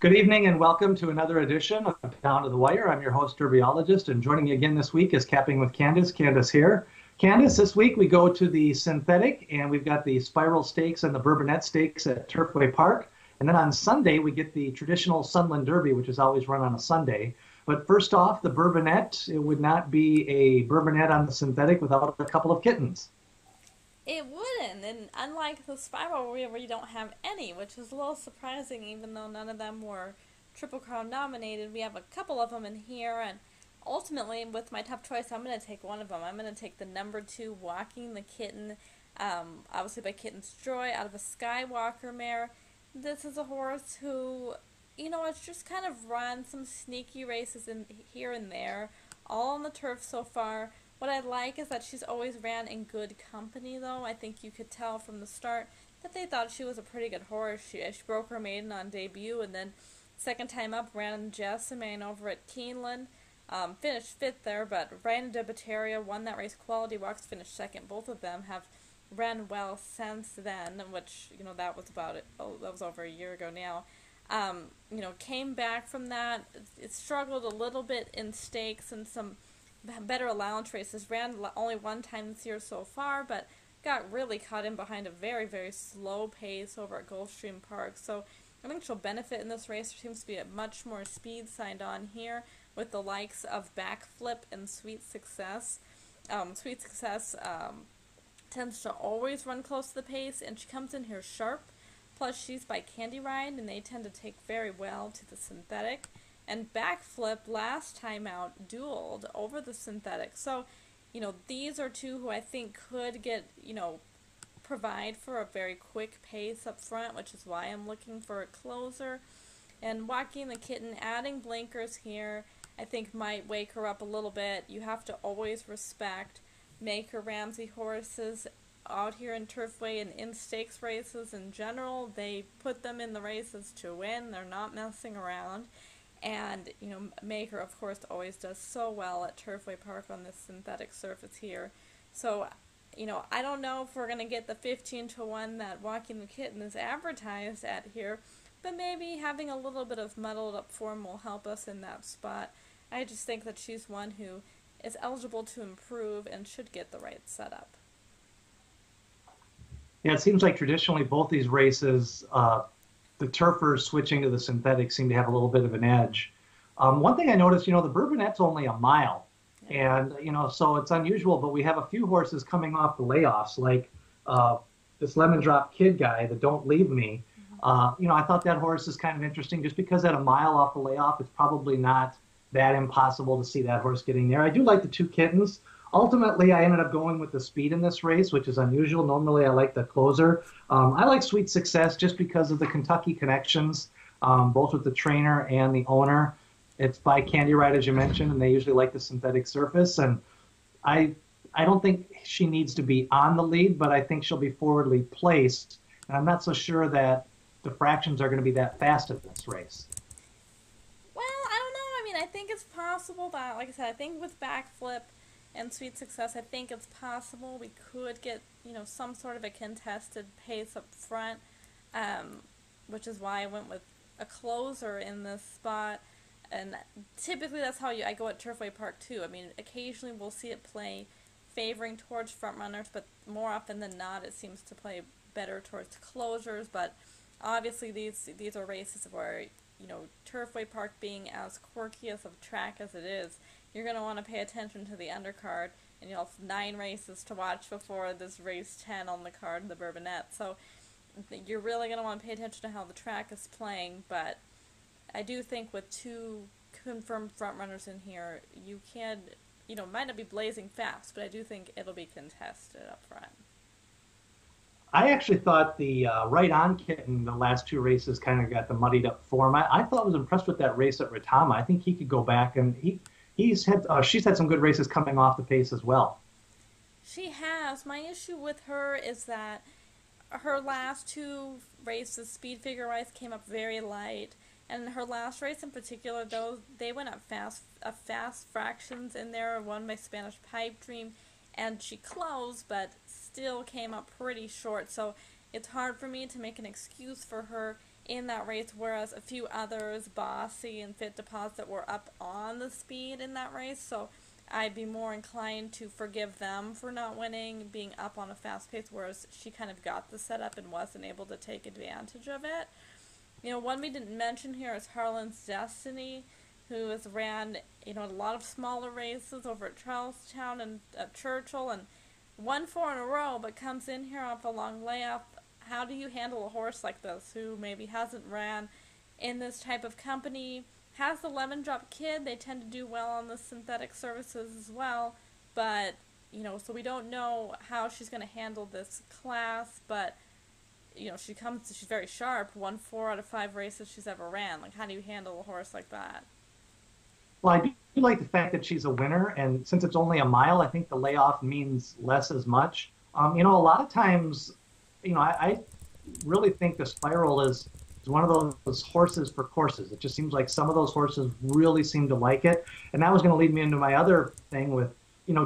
Good evening and welcome to another edition of Down to the Wire. I'm your host, derbyologist, and joining me again this week is Capping with Candace. Candace here. Candace, this week we go to the synthetic, and we've got the Spiral Stakes and the Bourbonette Stakes at Turfway Park. And then on Sunday, we get the traditional Sunland Derby, which is always run on a Sunday. But first off, the Bourbonette, it would not be a Bourbonette on the synthetic without a couple of kittens. It wouldn't, and unlike the spiral where you don't have any, which is a little surprising even though none of them were Triple Crown nominated, we have a couple of them in here, and ultimately with my tough choice, I'm going to take one of them. I'm going to take the number 2, Walking the Kitten, obviously by Kitten's Joy, out of a Skywalker mare. This is a horse who, it's just kind of run some sneaky races in here and there, all on the turf so far. What I like is that she's always ran in good company, though. I think you could tell from the start that they thought she was a pretty good horse. She broke her maiden on debut, and then second time up ran in Jessamine over at Keeneland. Finished fifth there, but ran in Debateria, won that race. Quality Walks finished second. Both of them have ran well since then, which, that was about it. Oh, that was over a year ago now. Came back from that. It struggled a little bit in stakes and some better allowance races. Ran only one time this year so far, but got really caught in behind a very, very slow pace over at Gulfstream Park. So I think she'll benefit in this race. There seems to be a much more speed signed on here with the likes of Backflip and Sweet Success. Sweet Success tends to always run close to the pace, and she comes in here sharp. Plus, she's by Candy Ride, and they tend to take very well to the synthetic. And Backflip last time out dueled over the synthetic. So, these are two who I think could get, provide for a very quick pace up front, which is why I'm looking for a closer. And Walking the Kitten, adding blinkers here, I think might wake her up a little bit. You have to always respect Maker Ramsey horses out here in Turfway and in stakes races in general. They put them in the races to win. They're not messing around. And, Maker, of course, always does so well at Turfway Park on this synthetic surface here. So, I don't know if we're going to get the 15-1 that Walking the Kitten is advertised at here, but maybe having a little bit of muddled up form will help us in that spot. I just think that she's one who is eligible to improve and should get the right setup. Yeah, it seems like traditionally both these races, the turfers switching to the synthetic seem to have a little bit of an edge. One thing I noticed, the Bourbonette's only a mile. And, so it's unusual, but we have a few horses coming off the layoffs, like this Lemon Drop Kid guy, the Don't Leave Me. I thought that horse is kind of interesting just because at a mile off the layoff, it's probably not that impossible to see that horse getting there. I do like the two kittens. Ultimately, I ended up going with the speed in this race, which is unusual. Normally, I like the closer. I like Sweet Success just because of the Kentucky connections, both with the trainer and the owner. It's by Candy Ride, as you mentioned, and they usually like the synthetic surface. And I don't think she needs to be on the lead, but I think she'll be forwardly placed. And I'm not so sure that the fractions are going to be that fast in this race. Well, I don't know. I mean, I think it's possible that, like I said, I think with Backflip and Sweet Success, I think it's possible we could get, some sort of a contested pace up front, which is why I went with a closer in this spot. And typically that's how I go at Turfway Park too. I mean, occasionally we'll see it play favoring towards front runners, but more often than not it seems to play better towards closers. But obviously these are races where, Turfway Park being as quirky as a track as it is, you're going to want to pay attention to the undercard, and you'll have 9 races to watch before this race 10 on the card, the Bourbonette. So you're really going to want to pay attention to how the track is playing, but I do think with 2 confirmed front runners in here, you can, might not be blazing fast, but I do think it'll be contested up front. I actually thought the Right On Kitten, the last 2 races kind of got the muddied up form. I thought I was impressed with that race at Retama. I think he could go back, and she's had some good races coming off the pace as well. She has. My issue with her is that her last 2 races, speed figure wise, came up very light. And her last race in particular, though, they went up fast fractions in there, won by Spanish Pipe Dream, and she closed, but still came up pretty short. So it's hard for me to make an excuse for her in that race, whereas a few others, Bossy and Fit Deposit, were up on the speed in that race. So I'd be more inclined to forgive them for not winning, being up on a fast pace, whereas she kind of got the setup and wasn't able to take advantage of it. One we didn't mention here is Harlan's Destiny, who has ran, a lot of smaller races over at Charlestown and at Churchill, and won 4 in a row, but comes in here off a long layoff. How do you handle a horse like this, who maybe hasn't ran in this type of company? Has the Lemon Drop Kid. They tend to do well on the synthetic surfaces as well, but, so we don't know how she's going to handle this class, but, she's very sharp, won 4 out of 5 races she's ever ran. Like, how do you handle a horse like that? Well, I do like the fact that she's a winner, and since it's only a mile, I think the layoff means less as much. A lot of times, I really think the Spiral is one of those horses for courses. It just seems like some of those horses really seem to like it. And that was going to lead me into my other thing with,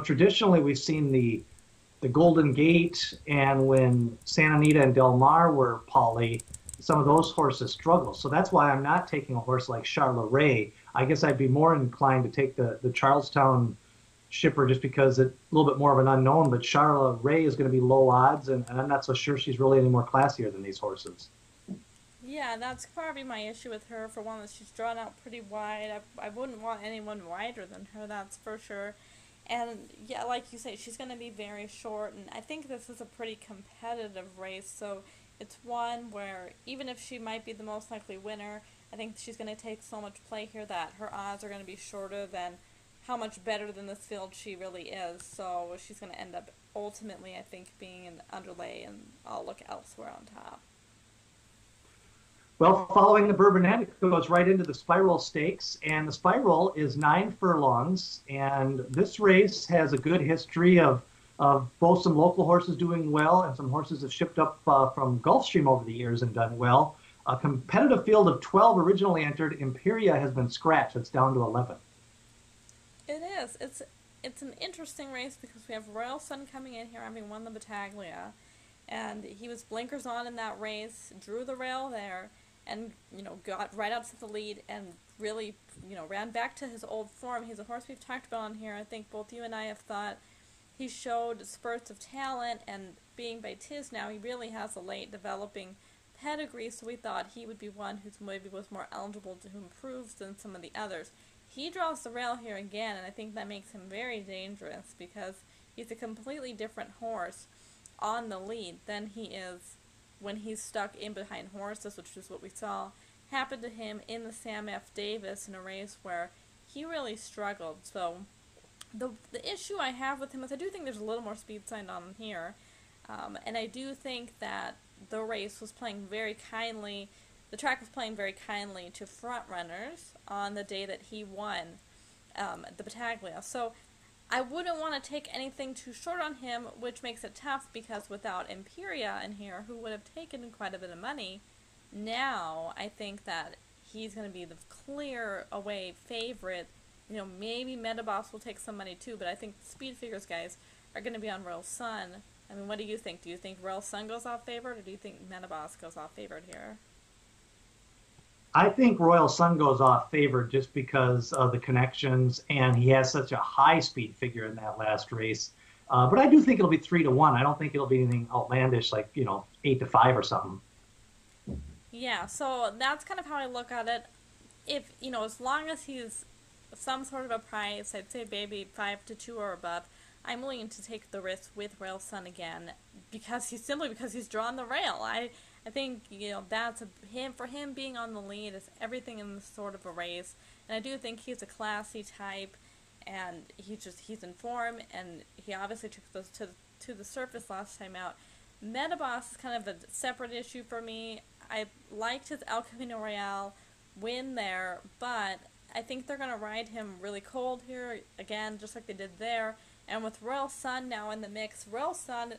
traditionally we've seen the Golden Gate, and when Santa Anita and Del Mar were Pauley, some of those horses struggle. So that's why I'm not taking a horse like Charlotte Ray. I guess I'd be more inclined to take the Charlestown shipper just because it's a little bit more of an unknown, but Charlotte Ray is going to be low odds, and I'm not so sure she's really any more classier than these horses. Yeah, that's probably my issue with her. For one, that she's drawn out pretty wide. I wouldn't want anyone wider than her, that's for sure. And yeah, like you say, she's going to be very short, and I think this is a pretty competitive race, so it's one where even if she might be the most likely winner, I think she's going to take so much play here that her odds are going to be shorter than how much better than this field she really is. So she's going to end up ultimately, I think, being an underlay, and I'll look elsewhere on top. Well, following the Bourbonette, it goes right into the Spiral Stakes, and the Spiral is 9 furlongs, and this race has a good history of both some local horses doing well and some horses have shipped up from Gulfstream over the years and done well. A competitive field of 12 originally entered. Imperia has been scratched. It's down to 11. It is. It's an interesting race because we have Royal Sun coming in here having won the Battaglia, and he was blinkers on in that race, drew the rail there, and, got right out to the lead and really, ran back to his old form. He's a horse we've talked about on here. I think both you and I have thought he showed spurts of talent, and being by Tiz now, he really has a late developing pedigree, so we thought he would be one who maybe was more eligible to improve than some of the others. He draws the rail here again, and I think that makes him very dangerous because he's a completely different horse on the lead than he is when he's stuck in behind horses, which is what we saw happen to him in the Sam F. Davis in a race where he really struggled. So the issue I have with him is I do think there's a little more speed signed on him here, and I do think that the race was playing very kindly, the track was playing very kindly to front runners on the day that he won the Battaglia. So I wouldn't want to take anything too short on him, which makes it tough because without Imperia in here, who would have taken quite a bit of money, now I think that he's going to be the clear away favorite. Maybe Metaboss will take some money too, but I think the speed figures guys are going to be on Royal Sun. I mean, what do you think? Do you think Royal Sun goes off favored, or do you think Metaboss goes off favored here? I think Royal Sun goes off favored just because of the connections, and he has such a high speed figure in that last race. But I do think it'll be 3-1. I don't think it'll be anything outlandish like 8-5 or something. Yeah, so that's kind of how I look at it. If as long as he's some sort of a price, I'd say maybe 5-2 or above, I'm willing to take the risk with Royal Sun again because he's drawn the rail. I think that's for him being on the lead is everything in this sort of a race, and I do think he's a classy type, and he's in form, and he obviously took those to the surface last time out. Metaboss is kind of a separate issue for me. I liked his El Camino Real win there, but I think they're going to ride him really cold here again, just like they did there. And with Royal Sun now in the mix, Royal Sun,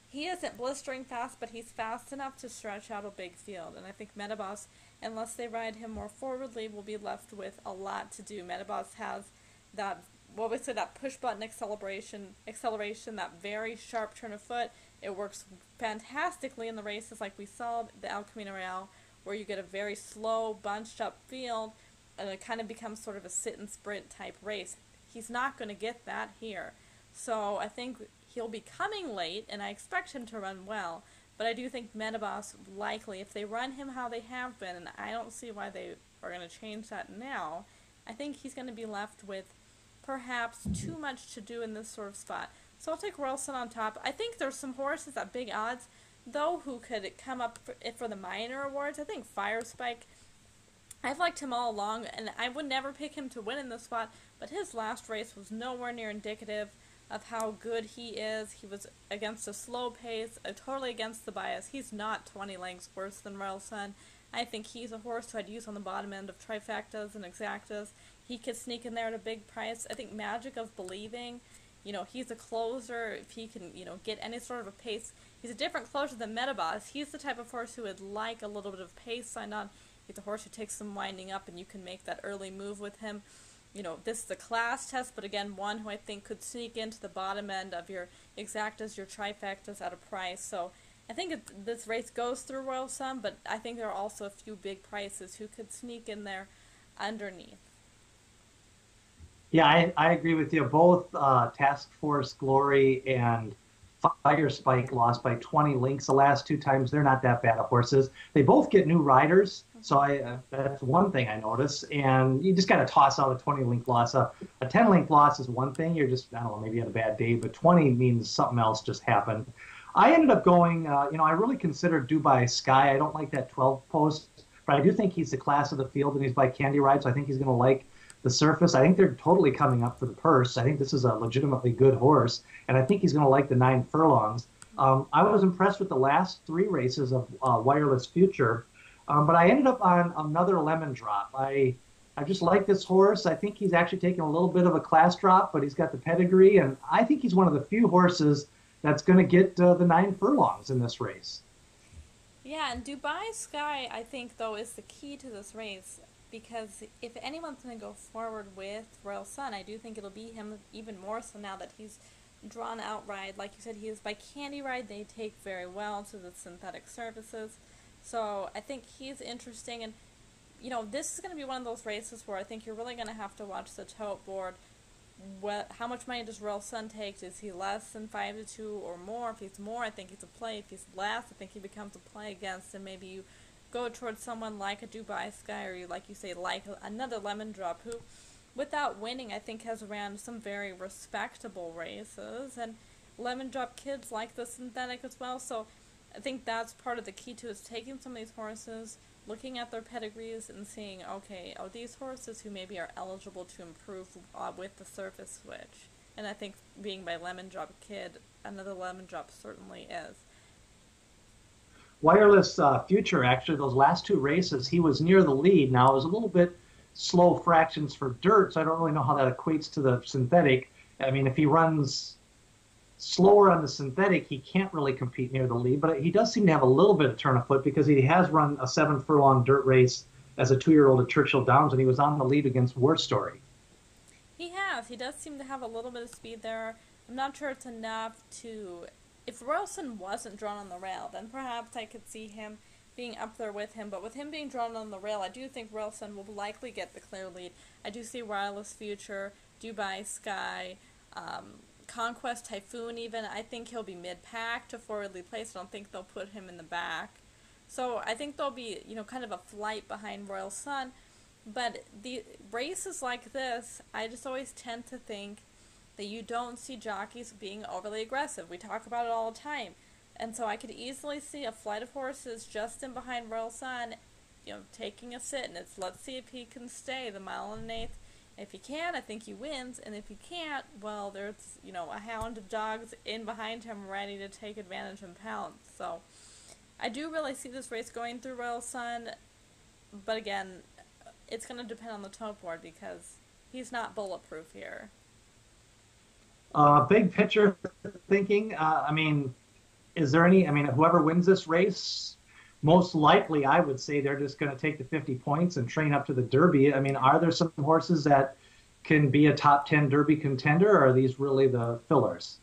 he isn't blistering fast, but he's fast enough to stretch out a big field. And I think Metaboss, unless they ride him more forwardly, will be left with a lot to do. Metaboss has that, that push button acceleration, that very sharp turn of foot. It works fantastically in the races like we saw the El Camino Real, where you get a very slow, bunched up field, and it kind of becomes sort of a sit and sprint type race. He's not going to get that here. So I think he'll be coming late, and I expect him to run well. But I do think Metabos likely, if they run him how they have been, and I don't see why they are going to change that now, I think he's going to be left with perhaps too much to do in this sort of spot. So I'll take Royal Sun on top. I think there's some horses at big odds, though, who could come up for the minor awards. I think Fire Spike, I've liked him all along, and I would never pick him to win in this spot, but his last race was nowhere near indicative of how good he is. He was against a slow pace, totally against the bias. He's not 20 lengths worse than Royal Sun. I think he's a horse who I'd use on the bottom end of trifectas and exactas. He could sneak in there at a big price. I think Magic of Believing, he's a closer. If he can, get any sort of a pace, he's a different closer than Metabos. He's the type of horse who would like a little bit of pace signed on. He's a horse who takes some winding up, and you can make that early move with him. This is a class test, but again, one who I think could sneak into the bottom end of your exactas, your trifectas at a price. So I think this race goes through Royal Sun, but I think there are also a few big prices who could sneak in there underneath. Yeah, I agree with you. Both Task Force Glory and Fire Spike lost by 20 lengths the last two times. They're not that bad of horses. They both get new riders, so that's one thing I notice. And you just got to toss out a 20-length loss. A 10-length loss is one thing. You're just, I don't know, maybe you had a bad day, but 20 means something else just happened. I ended up going, I really considered Dubai Sky. I don't like that 12 post, but I do think he's the class of the field, and he's by Candy Ride, so I think he's going to like the surface. I think they're totally coming up for the purse. I think this is a legitimately good horse, and I think he's going to like the 9 furlongs. I was impressed with the last 3 races of Wireless Future, but I ended up on another Lemon Drop. I just like this horse. I think he's actually taking a little bit of a class drop, but he's got the pedigree, and I think he's one of the few horses that's going to get the 9 furlongs in this race. Yeah, and Dubai Sky, I think, though, is the key to this race. Because if anyone's going to go forward with Royal Sun, I do think it'll be him even more so now that he's drawn outright. Like you said, he is by Candy Ride. They take very well to the synthetic surfaces. So I think he's interesting. And, this is going to be one of those races where I think you're really going to have to watch the tote board. How much money does Royal Sun take? Is he less than 5-2 or more? If he's more, I think he's a play. If he's less, I think he becomes a play against, and maybe you go towards someone like a Dubai Sky, or like you say, like another Lemon Drop, who, without winning, I think has ran some very respectable races, and Lemon Drop kids like the synthetic as well. So I think that's part of the key to is taking some of these horses, looking at their pedigrees, and seeing, okay, are these horses who maybe are eligible to improve with the surface switch? And I think being by Lemon Drop kid, another Lemon Drop certainly is. Wireless Future, actually, those last 2 races, he was near the lead. Now, it was a little bit slow fractions for dirt, so I don't really know how that equates to the synthetic. I mean, if he runs slower on the synthetic, he can't really compete near the lead, but he does seem to have a little bit of turn of foot because he has run a 7-furlong dirt race as a 2-year-old at Churchill Downs, and he was on the lead against War Story. He has. He does seem to have a little bit of speed there. I'm not sure it's enough to... If Royal Sun wasn't drawn on the rail, then perhaps I could see him being up there with him. But with him being drawn on the rail, I do think Royal Sun will likely get the clear lead. I do see Wireless Future, Dubai Sky, Conquest Typhoon even. I think he'll be mid-pack to forwardly placed. I don't think they'll put him in the back. So I think there'll be, kind of a flight behind Royal Sun. But the races like this, I just always tend to think that you don't see jockeys being overly aggressive. We talk about it all the time. And so I could easily see a flight of horses just in behind Royal Sun, taking a sit. And it's, let's see if he can stay the 1 1/8. If he can, I think he wins. And if he can't, well, there's, a hound of dogs in behind him ready to take advantage and pounce. So I do really see this race going through Royal Sun. But again, it's going to depend on the tote board because he's not bulletproof here. Big picture thinking, is there any, whoever wins this race, most likely I would say they're just going to take the 50 points and train up to the Derby. Are there some horses that can be a top 10 Derby contender, or are these really the fillers?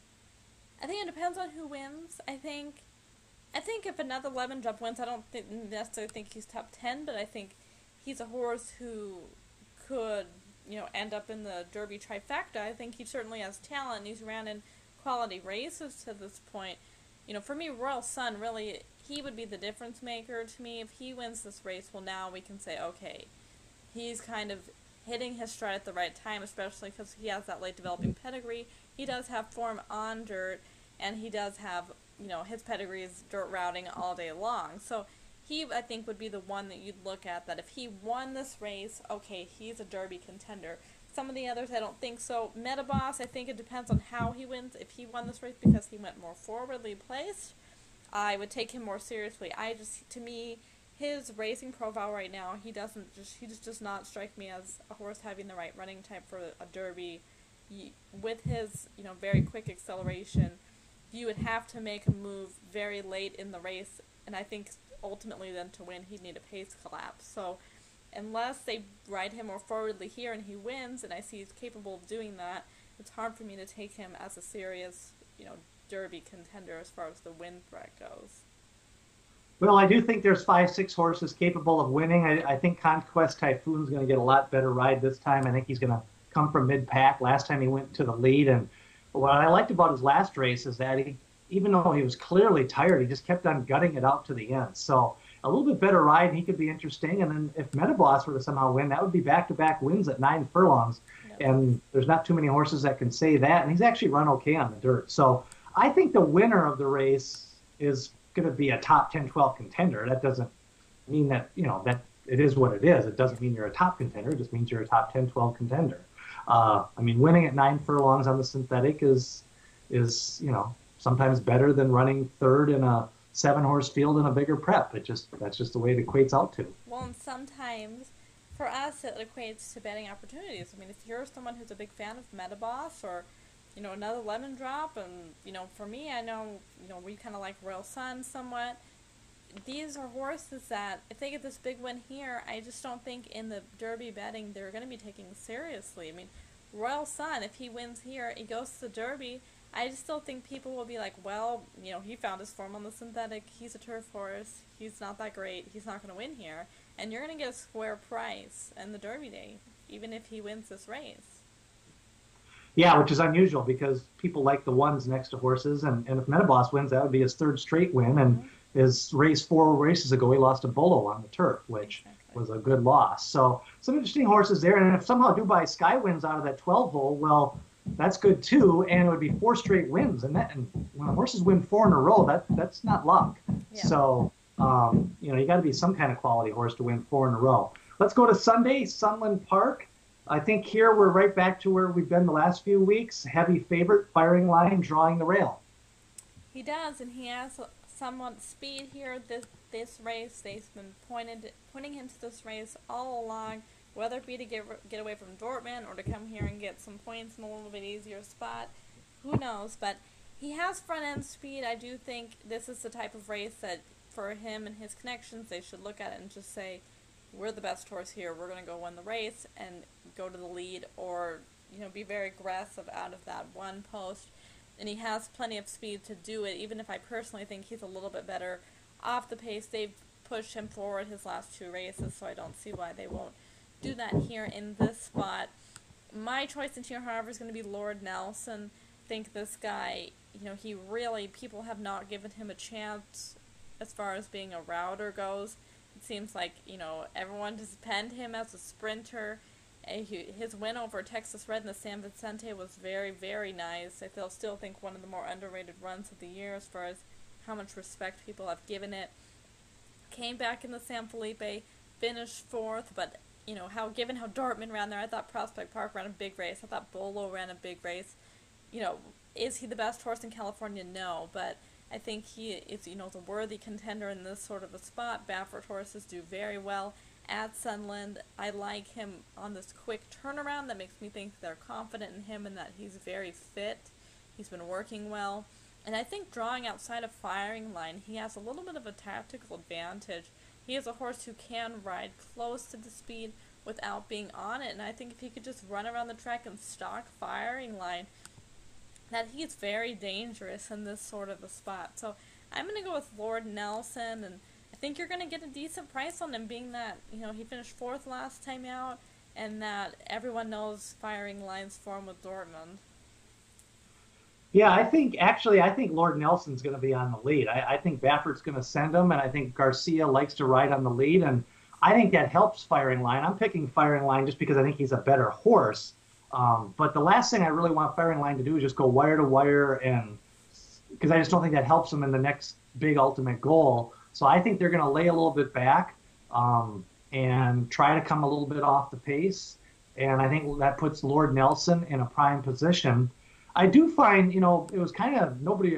I think it depends on who wins. I think I think if another lemon drop wins, I don't necessarily think he's top 10, but I think he's a horse who could, end up in the Derby trifecta. I think he certainly has talent. He's ran in quality races to this point. For me, Royal Sun, really, he would be the difference maker to me. If he wins this race, well, now we can say, okay, he's kind of hitting his stride at the right time, especially because he has that late developing pedigree. He does have form on dirt, and he does have, his pedigree is dirt routing all day long. So he, I think, would be the one that you'd look at, that if he won this race, okay, he's a Derby contender. Some of the others, I don't think so. Metaboss, I think it depends on how he wins. If he won this race because he went more forwardly placed, I would take him more seriously. To me, his racing profile right now, he just does not strike me as a horse having the right running type for a Derby. With his, very quick acceleration, you would have to make a move very late in the race, and I think ultimately then to win, he'd need a pace collapse. So unless they ride him more forwardly here and he wins, and I see he's capable of doing that, it's hard for me to take him as a serious, Derby contender as far as the win threat goes. Well, I do think there's 5, 6 horses capable of winning. I think Conquest Typhoon's going to get a lot better ride this time. I think he's going to come from mid-pack. Last time he went to the lead, and what I liked about his last race is that even though he was clearly tired, he just kept on gutting it out to the end. So a little bit better ride, and he could be interesting. And then if Metaboss were to somehow win, that would be back-to-back wins at 9 furlongs. Yep. And there's not too many horses that can say that. And he's actually run okay on the dirt. So I think the winner of the race is going to be a top 10, 12 contender. That doesn't mean that, that it is what it is. It doesn't mean you're a top contender. It just means you're a top 10, 12 contender. Winning at 9 furlongs on the synthetic is sometimes better than running third in a 7-horse field in a bigger prep. That's just the way it equates out to. Well, and sometimes for us it equates to betting opportunities. If you're someone who's a big fan of Metaboss or another lemon drop, and for me, I know we kind of like Royal Sun somewhat. These are horses that if they get this big win here, I just don't think in the Derby betting they're going to be taken seriously. Royal Sun, if he wins here, he goes to the Derby. I just still think people will be like, well, he found his form on the synthetic. He's a turf horse. He's not that great. He's not going to win here. And you're going to get a square price in the Derby day, even if he wins this race. Yeah, which is unusual because people like the ones next to horses. And if Metaboss wins, that would be his 3rd straight win. And his race 4 races ago, he lost to Bolo on the turf, which was a good loss. So some interesting horses there. And if somehow Dubai Sky wins out of that 12 hole, well, that's good too. And it would be 4 straight wins. And when horses win 4 in a row, that's not luck. Yeah. So, you got to be some kind of quality horse to win 4 in a row. Let's go to Sunday, Sunland Park. I think here we're right back to where we've been the last few weeks. Heavy favorite, Firing Line, drawing the rail. He does, and he has somewhat speed here. This race, they've been pointing him to this race all along, whether it be to get away from Dortmund or to come here and get some points in a little bit easier spot. Who knows? But he has front-end speed. I do think this is the type of race that for him and his connections, they should look at it and just say, we're the best horse here. We're going to go win the race and go to the lead or, be very aggressive out of that one post. And he has plenty of speed to do it, even if I personally think he's a little bit better off the pace. They've pushed him forward his last 2 races, so I don't see why they won't do that here in this spot. My choice in here, however, is going to be Lord Nelson. I think this guy, people have not given him a chance as far as being a router goes. It seems like, everyone just penned him as a sprinter. His win over Texas Red in the San Vicente was very, very nice. I still think one of the more underrated runs of the year as far as how much respect people have given it. Came back in the San Felipe, finished 4th, but, given how Dortmund ran there, I thought Prospect Park ran a big race. I thought Bolo ran a big race. Is he the best horse in California? No, but I think he is, a worthy contender in this sort of a spot. Baffert horses do very well at Sunland. I like him on this quick turnaround. That makes me think they're confident in him and that he's very fit. He's been working well. And I think drawing outside of Firing Line, he has a little bit of a tactical advantage. He is a horse who can ride close to the speed without being on it. And I think if he could just run around the track and stalk Firing Line, that he's very dangerous in this sort of a spot. So I'm going to go with Lord Nelson, and I think you're going to get a decent price on him, being that, he finished fourth last time out, and that everyone knows Firing Line's form with Dortmund. Yeah, I think Lord Nelson's going to be on the lead. I think Baffert's going to send him, and I think Garcia likes to ride on the lead, and I think that helps Firing Line. I'm picking Firing Line just because I think he's a better horse. But the last thing I really want Firing Line to do is just go wire to wire, and because I just don't think that helps him in the next big ultimate goal. So I think they're going to lay a little bit back and try to come a little bit off the pace, and I think that puts Lord Nelson in a prime position. I do find, it was kind of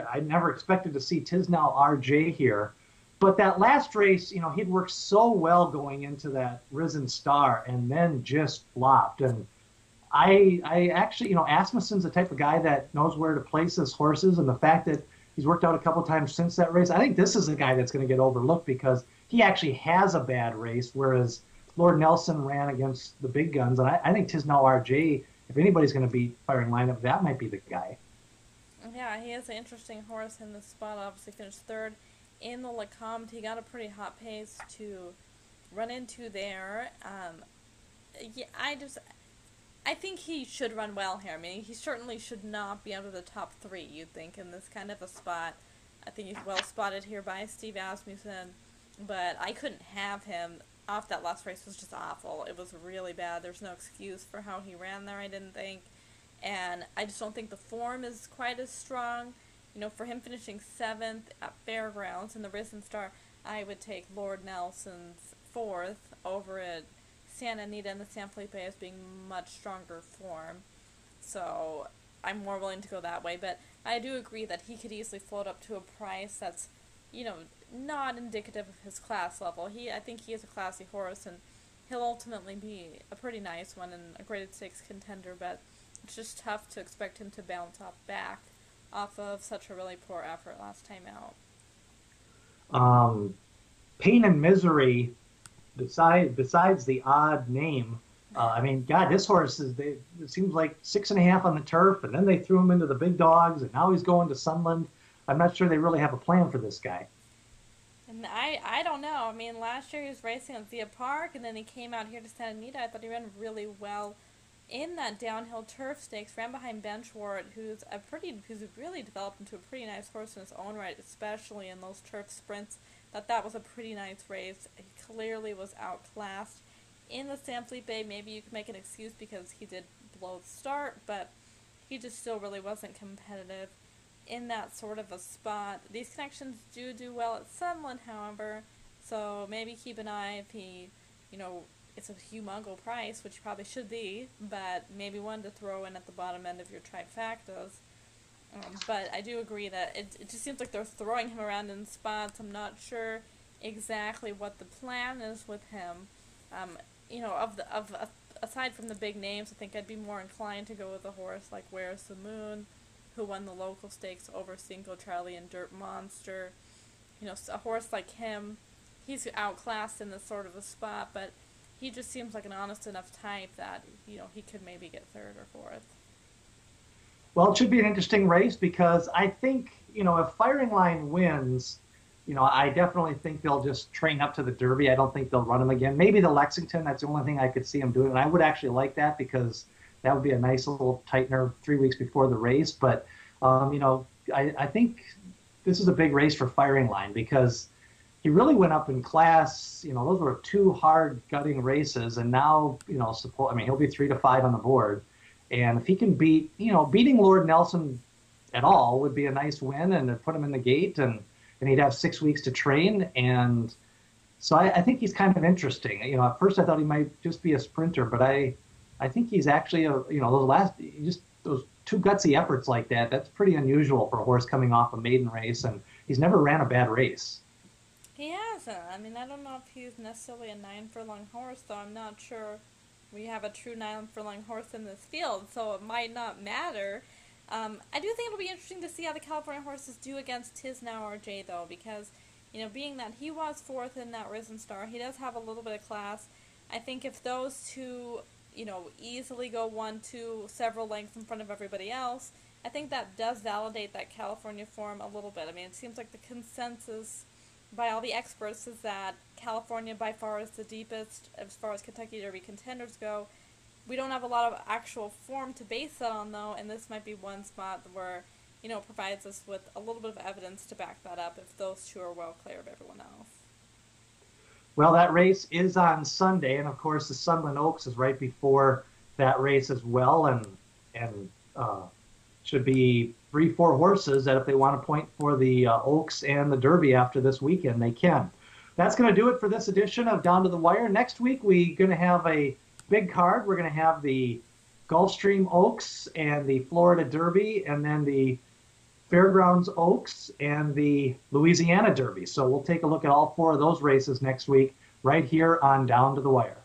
I never expected to see Tisnow RJ here. But that last race, he'd worked so well going into that Risen Star and then just flopped. And I actually, Asmussen's the type of guy that knows where to place his horses. And the fact that he's worked out a couple times since that race, I think this is a guy that's going to get overlooked because he actually has a bad race, whereas Lord Nelson ran against the big guns. And I think Tisnow RJ, if anybody's going to beat Firing Lineup, that might be the guy. Yeah, he has an interesting horse in this spot. Obviously finished third in the Lecomte. He got a pretty hot pace to run into there. Yeah, I think he should run well here. I mean, he certainly should not be out of the top three, you'd think, in this kind of a spot. I think he's well spotted here by Steve Asmussen, but I couldn't have him. Off that last race was just awful. It was really bad. There's no excuse for how he ran there, I didn't think. And I just don't think the form is quite as strong. For him finishing 7th at Fairgrounds in the Risen Star, I would take Lord Nelson's 4th over at Santa Anita and the San Felipe as being much stronger form. So I'm more willing to go that way. But I do agree that he could easily float up to a price that's, not indicative of his class level. I think he is a classy horse, and he'll ultimately be a pretty nice one and a graded stakes contender, but it's just tough to expect him to bounce off of such a really poor effort last time out. Pain and Misery, besides the odd name, I mean, God, this horse it seems like 6.5 on the turf, and then they threw him into the big dogs, and now he's going to Sunland. I'm not sure they really have a plan for this guy. And I don't know. I mean, last year he was racing at Zia Park, and then he came out here to Santa Anita. I thought he ran really well in that downhill turf stakes. Ran behind Benchwart, who's really developed into a pretty nice horse in his own right, especially in those turf sprints. That was a pretty nice race. He clearly was outclassed in the San Felipe. Maybe you could make an excuse because he did blow the start, but he just still really wasn't competitive in that sort of a spot. These connections do well at Sunland, however, so maybe keep an eye if he, it's a humongous price, which he probably should be, but maybe one to throw in at the bottom end of your trifectas. But I do agree that it just seems like they're throwing him around in spots. I'm not sure exactly what the plan is with him. Aside from the big names, I think I'd be more inclined to go with a horse like Where's the Moon, who won the local stakes over Cinco Charlie and Dirt Monster. A horse like him, he's outclassed in this sort of a spot, but he just seems like an honest enough type that, he could maybe get third or fourth. Well, it should be an interesting race because I think, if Firing Line wins, I definitely think they'll just train up to the Derby. I don't think they'll run him again. Maybe the Lexington, that's the only thing I could see him doing. And I would actually like that because that would be a nice little tightener 3 weeks before the race. But, I think this is a big race for Firing Line because he really went up in class. Those were 2 hard gutting races. And now, he'll be 3 to 5 on the board. And if he can beating Lord Nelson at all would be a nice win and put him in the gate and he'd have 6 weeks to train. And so I think he's kind of interesting. At first I thought he might just be a sprinter, but I think he's actually those 2 gutsy efforts like that. That's pretty unusual for a horse coming off a maiden race, and he's never ran a bad race. He hasn't. I mean, I don't know if he's necessarily a 9-furlong horse, though. I'm not sure we have a true 9-furlong horse in this field, so it might not matter. I do think it'll be interesting to see how the California horses do against Tisnow RJ, though, because, being that he was 4th in that Risen Star, he does have a little bit of class. I think if those 2, easily go 1, 2, several lengths in front of everybody else, I think that does validate that California form a little bit. I mean, it seems like the consensus by all the experts is that California by far is the deepest as far as Kentucky Derby contenders go. We don't have a lot of actual form to base that on, though, and this might be one spot where, it provides us with a little bit of evidence to back that up if those two are well clear of everyone else. Well, that race is on Sunday, and of course the Sunland Oaks is right before that race as well, and should be 3-4 horses that if they want to point for the Oaks and the Derby after this weekend, they can. That's going to do it for this edition of Down to the Wire. Next week, we're going to have a big card. We're going to have the Gulfstream Oaks and the Florida Derby, and then the Fairgrounds Oaks and the Louisiana Derby. So we'll take a look at all 4 of those races next week right here on Down to the Wire.